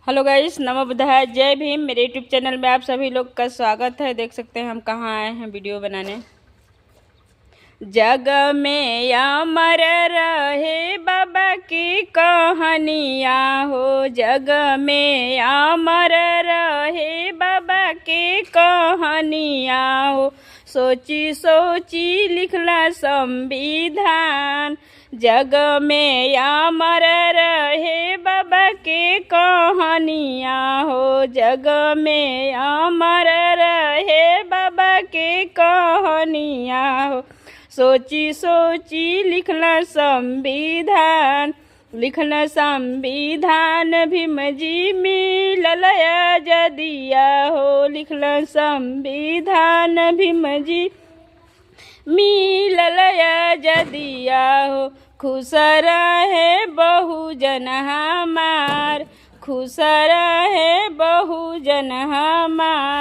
Hello guys, नमो बुद्धाय, जय भीम। मेरे YouTube channel में आप सभी लोग का स्वागत है। देख सकते हैं हम कहाँ आए हैं वीडियो बनाने। जग में अमर रहे बाबा की कहानियाँ हो, जग में अमर रहे बाबा की कहानियाँ हो। सोची सोची लिखला संविधान, जग में अमर रहे बाबा के कहानियाँ हो, जग में अमर रहे बाबा के कहानियाँ हो। सोची सोची लिखला संविधान, लिखला संविधान भीम जी मिलल आजादिया हो, लिखला संविधान भीम जी मिलल आजादिया हो। खुश रहे बहुजन हमार, खुश रहे बहुजन हमार।